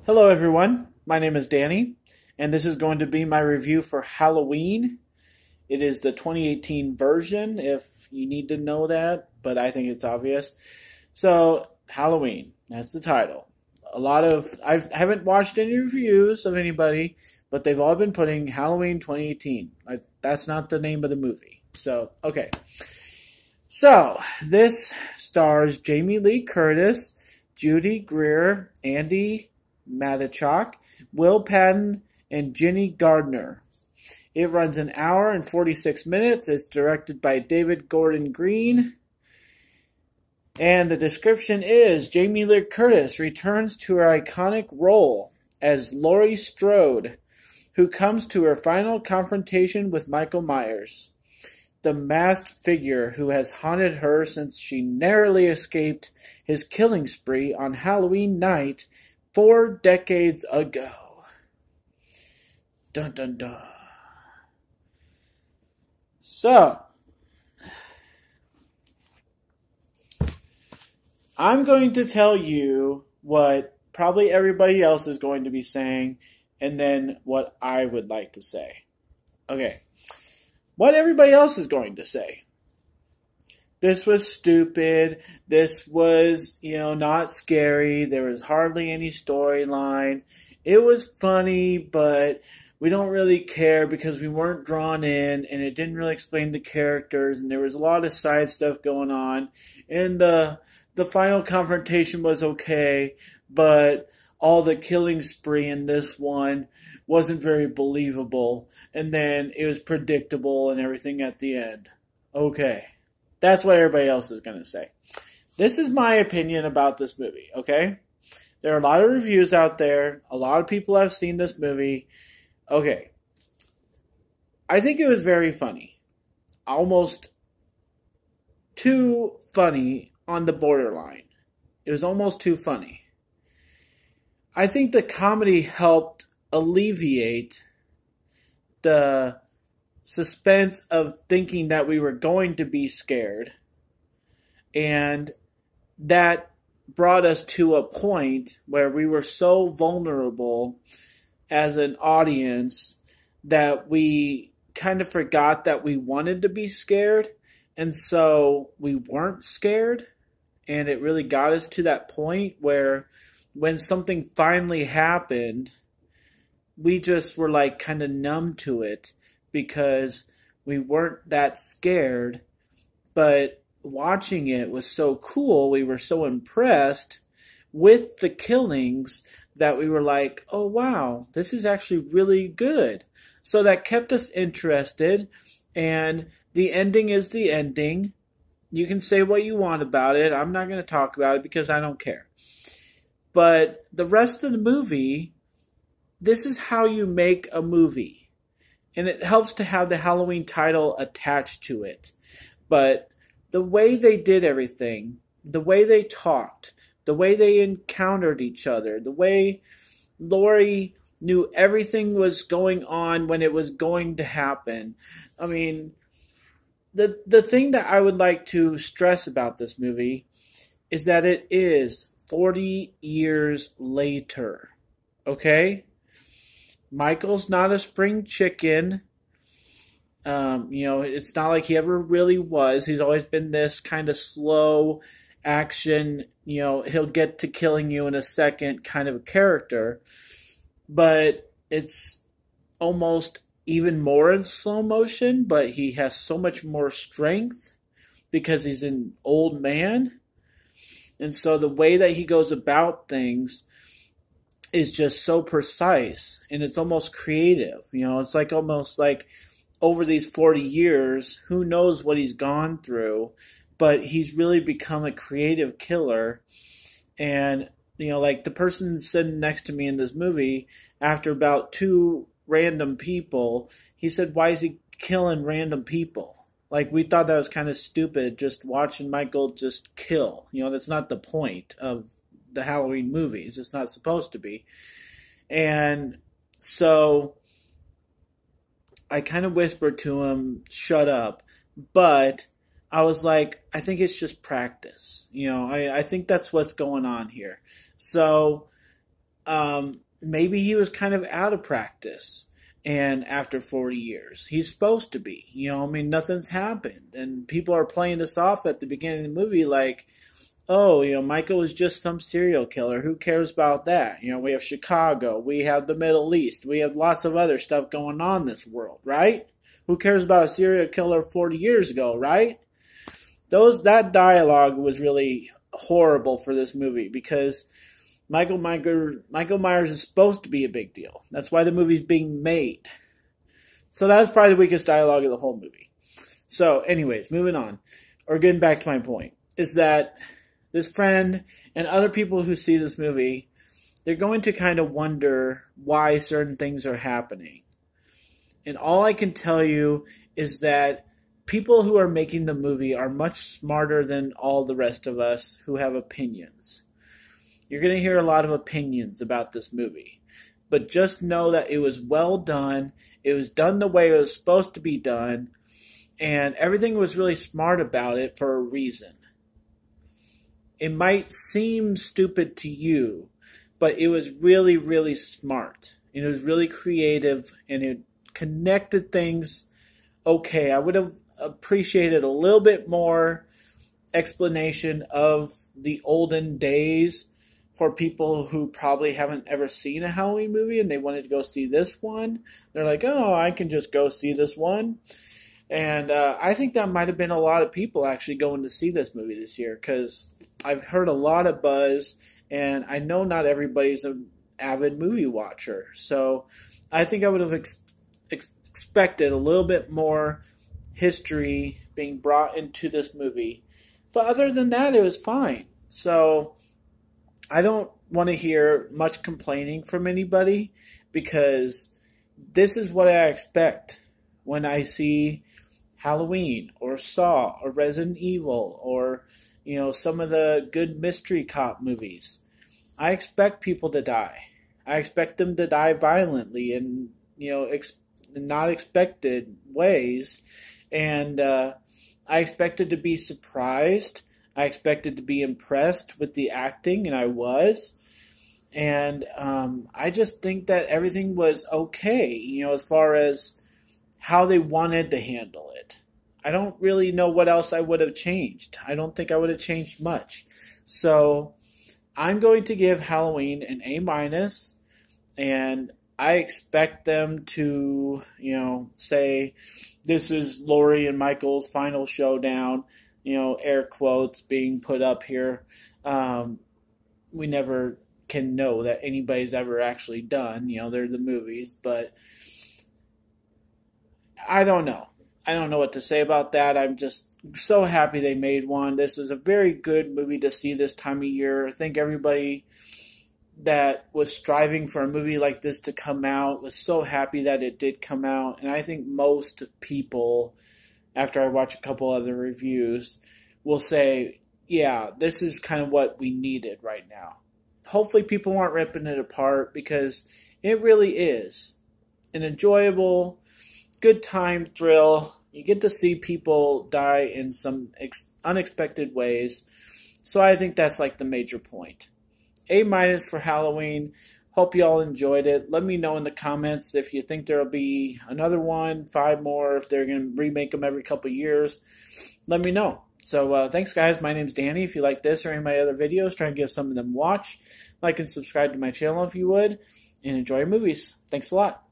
Hello, everyone. My name is Danny, and this is going to be my review for Halloween. It is the 2018 version, if you need to know that, but I think it's obvious. So, Halloween, that's the title. I haven't watched any reviews of anybody, but they've all been putting Halloween 2018. That's not the name of the movie. So, okay. So, this stars Jamie Lee Curtis, Judy Greer, Andy Matichak, Will Patton, and Jenny Gardner. It runs an hour and 46 minutes. It's directed by David Gordon Green. And the description is Jamie Lee Curtis returns to her iconic role as Laurie Strode, who comes to her final confrontation with Michael Myers, the masked figure who has haunted her since she narrowly escaped his killing spree on Halloween night 4 decades ago. Dun dun dun. So, I'm going to tell you what probably everybody else is going to be saying, and then what I would like to say. Okay. What everybody else is going to say. This was stupid. This was, not scary. There was hardly any storyline. It was funny, but we don't really care because we weren't drawn in, and it didn't really explain the characters, and there was a lot of side stuff going on. And the final confrontation was okay, but all the killing spree in this one wasn't very believable, and then it was predictable and everything at the end. Okay. That's what everybody else is going to say. This is my opinion about this movie, okay? There are a lot of reviews out there. A lot of people have seen this movie. Okay. I think it was very funny. Almost too funny on the borderline. It was almost too funny. I think the comedy helped alleviate the suspense of thinking that we were going to be scared, and that brought us to a point where we were so vulnerable as an audience that we kind of forgot that we wanted to be scared, and so we weren't scared, and it really got us to that point where when something finally happened, we just were like kind of numb to it, because we weren't that scared, but watching it was so cool. We were so impressed with the killings that we were like, oh wow, this is actually really good. So that kept us interested, and the ending is the ending. You can say what you want about it. I'm not going to talk about it because I don't care. But the rest of the movie, this is how you make a movie. And it helps to have the Halloween title attached to it. But the way they did everything, the way they talked, the way they encountered each other, the way Laurie knew everything was going on when it was going to happen. I mean, the thing that I would like to stress about this movie is that it is 40 years later. Okay? Michael's not a spring chicken. It's not like he ever really was. He's always been this kind of slow action, he'll get to killing you in a second kind of a character. But it's almost even more in slow motion, but he has so much more strength because he's an old man. And so the way that he goes about things is just so precise, and it's almost creative. It's like almost like over these 40 years, who knows what he's gone through, but he's really become a creative killer. And, like the person sitting next to me in this movie, after about 2 random people, he said, why is he killing random people? Like, we thought that was kind of stupid, just watching Michael just kill. That's not the point of the Halloween movies. It's not supposed to be. And so I kind of whispered to him, shut up. But I was like, I think it's just practice. I think that's what's going on here. So maybe he was kind of out of practice. And after 40 years, he's supposed to be. I mean, nothing's happened. And people are playing this off at the beginning of the movie like, oh, Michael was just some serial killer. Who cares about that? We have Chicago. We have the Middle East. We have lots of other stuff going on in this world, right? Who cares about a serial killer 40 years ago, right? That dialogue was really horrible for this movie because Michael Myers is supposed to be a big deal. That's why the movie's being made. So that was probably the weakest dialogue of the whole movie. So, anyways, moving on. Or getting back to my point. Is that this friend and other people who see this movie, they're going to kind of wonder why certain things are happening. And all I can tell you is that people who are making the movie are much smarter than all the rest of us who have opinions. You're going to hear a lot of opinions about this movie. But just know that it was well done. It was done the way it was supposed to be done. And everything was really smart about it for a reason. It might seem stupid to you, but it was really, really smart. And it was really creative, and it connected things okay. I would have appreciated a little bit more explanation of the olden days for people who probably haven't ever seen a Halloween movie and they wanted to go see this one. They're like, oh, I can just go see this one. And I think that might have been a lot of people actually going to see this movie this year because I've heard a lot of buzz, and I know not everybody's an avid movie watcher. So I think I would have expected a little bit more history being brought into this movie. But other than that, it was fine. So I don't want to hear much complaining from anybody because this is what I expect when I see Halloween or Saw or Resident Evil or some of the good mystery cop movies. I expect people to die. I expect them to die violently and not expected ways. And I expected to be surprised. I expected to be impressed with the acting, and I was. And I just think that everything was okay, as far as how they wanted to handle it. I don't really know what else I would have changed. I don't think I would have changed much. So I'm going to give Halloween an A-, and I expect them to, say this is Laurie and Michael's final showdown, air quotes being put up here. We never can know that anybody's ever actually done, they're the movies, but I don't know. I don't know what to say about that. I'm just so happy they made one. This is a very good movie to see this time of year. I think everybody that was striving for a movie like this to come out was so happy that it did come out. And I think most people, after I watch a couple other reviews, will say, yeah, this is kind of what we needed right now. Hopefully people aren't ripping it apart because it really is an enjoyable, good time thrill. You get to see people die in some unexpected ways. So I think that's like the major point. A- for Halloween. Hope you all enjoyed it. Let me know in the comments if you think there'll be another one, 5 more, if they're going to remake them every couple of years. Let me know. So thanks, guys. My name's Danny. If you like this or any of my other videos, try and give some of them a watch. Like and subscribe to my channel if you would. And enjoy your movies. Thanks a lot.